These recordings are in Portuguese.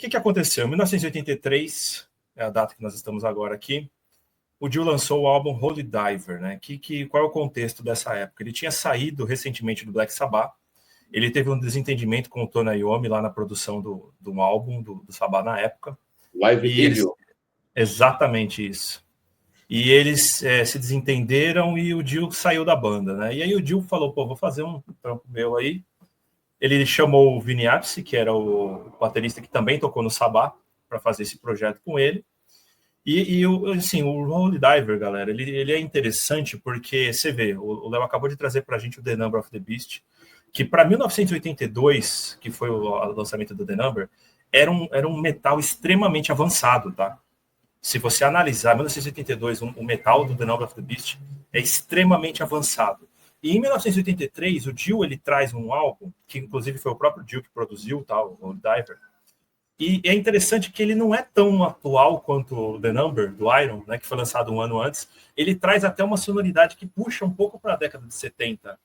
que aconteceu? Em 1983, é a data que nós estamos agora aqui, o Dio lançou o álbum Holy Diver, né? Qual é o contexto dessa época? Ele tinha saído recentemente do Black Sabbath, ele teve um desentendimento com o Tony Iommi lá na produção do álbum do Sabbath na época. Live Video. Exatamente isso. E eles se desentenderam e o Dio saiu da banda, né? E aí o Dio falou, vou fazer um trampo meu aí. Ele chamou o Vinny Appice, que era o baterista que também tocou no Sabbath, para fazer esse projeto com ele. E assim, o Holy Diver, galera, ele é interessante porque, você vê, o Léo acabou de trazer para a gente o The Number of the Beast, que para 1982, que foi o lançamento do The Number, era um metal extremamente avançado, tá? Se você analisar, em 1982, o metal do The Number of the Beast é extremamente avançado. E em 1983, o Dio ele traz um álbum, que inclusive foi o próprio Dio que produziu, tá, o Holy Diver. E é interessante que ele não é tão atual quanto o The Number, do Iron, né, que foi lançado um ano antes. Ele traz até uma sonoridade que puxa um pouco para a década de 70,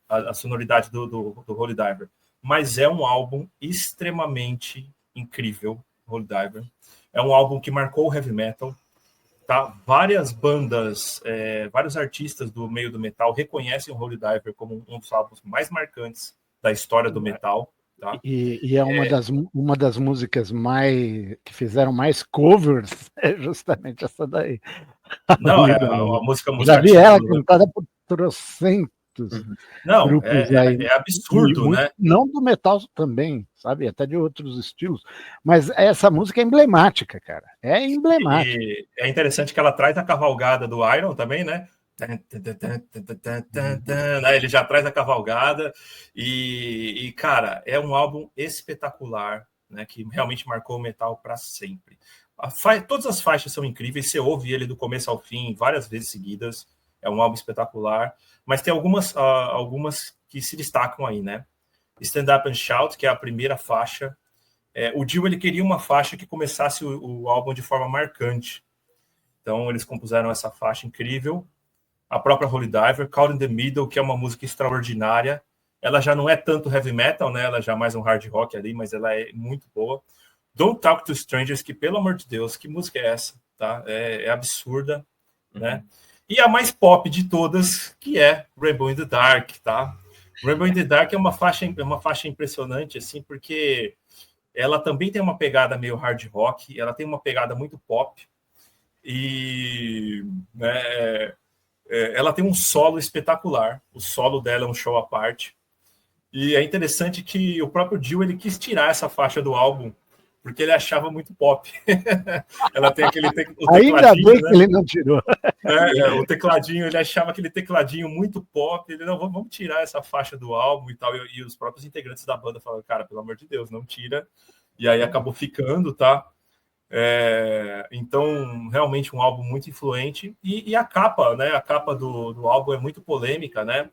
a sonoridade do Holy Diver. Mas é um álbum extremamente incrível, Holy Diver. É um álbum que marcou o heavy metal. Tá? Várias bandas, vários artistas do meio do metal reconhecem o Holy Diver como um dos álbuns mais marcantes da história do metal. Tá? E é uma das músicas que fizeram mais covers, é justamente essa daí. Não, é a música já vi ela cantada por trocentos não, grupos aí. É absurdo, né? Não do metal também, sabe? Até de outros estilos. Mas essa música é emblemática, cara. É emblemática. E é interessante que ela traz a cavalgada do Iron também, né? Ele já traz a cavalgada e, cara, é um álbum espetacular, né? Que realmente marcou o metal para sempre. Todas as faixas são incríveis, você ouve ele do começo ao fim várias vezes seguidas. É um álbum espetacular, mas tem algumas que se destacam aí, né? Stand Up and Shout, que é a primeira faixa. O Dio ele queria uma faixa que começasse o álbum de forma marcante. Então, eles compuseram essa faixa incrível. A própria Holy Diver, Caught in the Middle, que é uma música extraordinária. Ela já não é tanto heavy metal, né? Ela já é mais um hard rock ali, mas ela é muito boa. Don't Talk to Strangers, que, pelo amor de Deus, que música é essa? Tá? É absurda, né? E a mais pop de todas, que é Rainbow in the Dark, tá? Rainbow in the Dark é uma faixa impressionante, assim, porque ela também tem uma pegada meio hard rock, ela tem uma pegada muito pop, e né, ela tem um solo espetacular. O solo dela é um show à parte. E é interessante que o próprio Dio ele quis tirar essa faixa do álbum, porque ele achava muito pop. Ela tem aquele ainda bem, né? Que ele não tirou. O tecladinho, ele achava aquele tecladinho muito pop. Ele, não, vamos tirar essa faixa do álbum e tal. E os próprios integrantes da banda falaram, cara, pelo amor de Deus, não tira. E aí acabou ficando, tá? Então, realmente um álbum muito influente. E a capa, né? A capa do álbum é muito polêmica, né?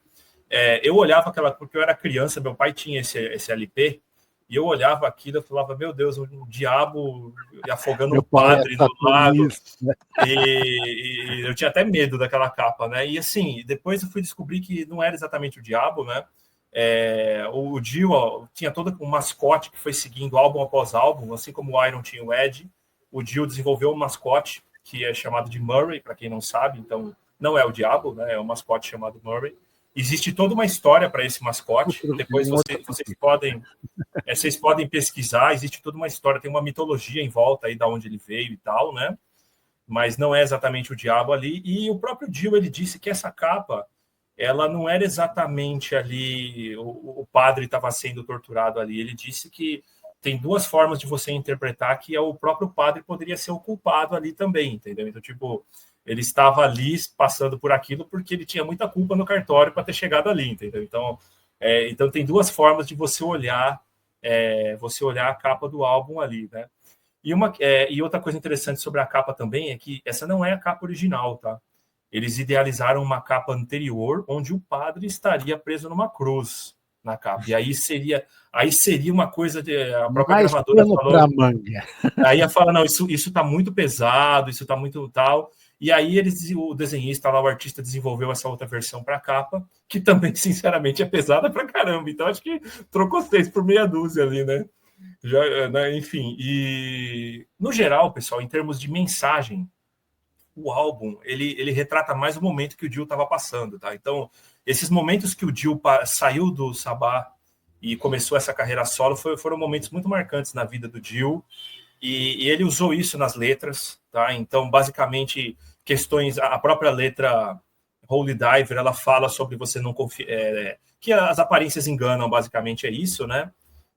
Eu olhava porque eu era criança, meu pai tinha esse LP, e eu olhava aquilo e falava, meu Deus, o diabo afogando o padre no lago. E eu tinha até medo daquela capa, né? E assim, depois eu fui descobrir que não era exatamente o diabo, né? O Dio tinha todo um mascote que foi seguindo álbum após álbum, assim como o Iron tinha o Ed. O Dio desenvolveu um mascote que é chamado de Murray, para quem não sabe, então não é o diabo, né? É um mascote chamado Murray. Existe toda uma história para esse mascote. Depois vocês podem pesquisar. Existe toda uma história, tem uma mitologia em volta aí da onde ele veio e tal, né? Mas não é exatamente o diabo ali. E o próprio Dio ele disse que essa capa, ela não era exatamente ali o padre estava sendo torturado ali. Ele disse que tem duas formas de você interpretar que o próprio padre poderia ser o culpado ali também, entendeu? Então, tipo, ele estava ali passando por aquilo porque ele tinha muita culpa no cartório para ter chegado ali, entendeu? Então tem duas formas de você olhar a capa do álbum ali, né? E outra coisa interessante sobre a capa também é que essa não é a capa original, tá? Eles idealizaram uma capa anterior onde o padre estaria preso numa cruz na capa. E aí seria uma coisa de a própria mais gravadora falou. Manga. Aí ela fala, não, isso tá muito pesado, isso tá muito tal. E aí o desenhista lá, o artista, desenvolveu essa outra versão para a capa, que também, sinceramente, é pesada pra caramba. Então, acho que trocou 6 por meia dúzia ali, né? Já, né, enfim, e no geral, pessoal, em termos de mensagem, o álbum, ele retrata mais o momento que o Dio estava passando, tá? Então, esses momentos que o Dio saiu do Sabá e começou essa carreira solo foram momentos muito marcantes na vida do Dio, e ele usou isso nas letras, tá? Então, basicamente, questões, a própria letra Holy Diver, ela fala sobre você não confiar, que as aparências enganam, basicamente é isso, né?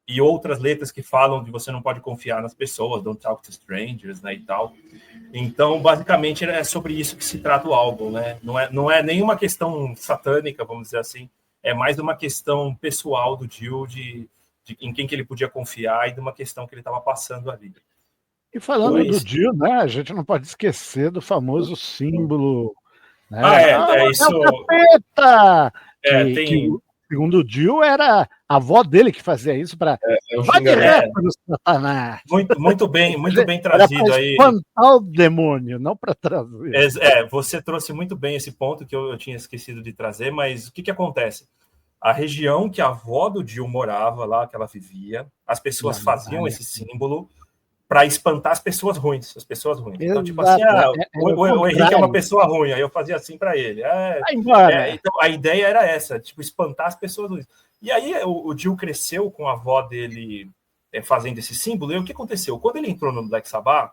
E outras letras que falam de você não pode confiar nas pessoas, don't talk to strangers, né, e tal. Então, basicamente, é sobre isso que se trata o álbum, né? Não é nenhuma questão satânica, vamos dizer assim, é mais uma questão pessoal do Dio, de em quem que ele podia confiar e de uma questão que ele estava passando ali. E falando do Dio, né, a gente não pode esquecer do famoso símbolo, né? É isso. É o capeta! Tem... segundo o Dio, era a avó dele que fazia isso para Satanás. Muito bem trazido aí. Espantar o demônio, não para trazer. Você trouxe muito bem esse ponto que eu tinha esquecido de trazer, mas o que acontece? A região que a avó do Dio morava, lá que ela vivia, as pessoas faziam esse símbolo para espantar as pessoas ruins. Então, tipo assim, o Henrique é uma pessoa ruim, aí eu fazia assim para ele. Então, a ideia era essa, tipo, espantar as pessoas ruins. E aí o Dio cresceu com a avó dele fazendo esse símbolo, e o que aconteceu? Quando ele entrou no Black Sabbath,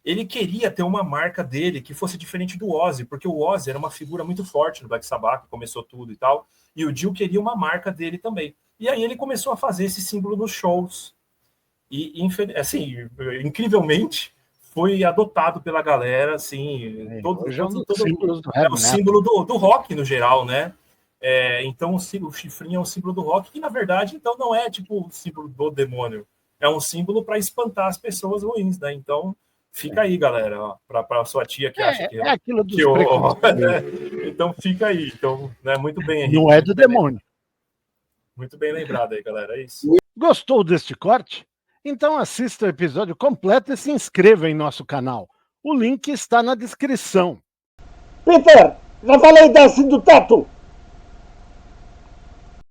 ele queria ter uma marca dele que fosse diferente do Ozzy, porque o Ozzy era uma figura muito forte no Black Sabbath, que começou tudo e tal, e o Dio queria uma marca dele também. E aí ele começou a fazer esse símbolo nos shows. E, assim, incrivelmente, foi adotado pela galera, assim, o símbolo do rock no geral, né? Então, o chifrinho é um símbolo do rock, que na verdade, então, não é tipo o símbolo do demônio, é um símbolo para espantar as pessoas ruins, né? Então, fica aí, galera, para a sua tia que acha que é aquilo dos Então, fica aí. Então, né, muito bem, Henrique. Não é do demônio. Muito bem lembrado aí, galera. É isso. Gostou deste corte? Então assista o episódio completo e se inscreva em nosso canal. O link está na descrição. Peter, já falei da do teto!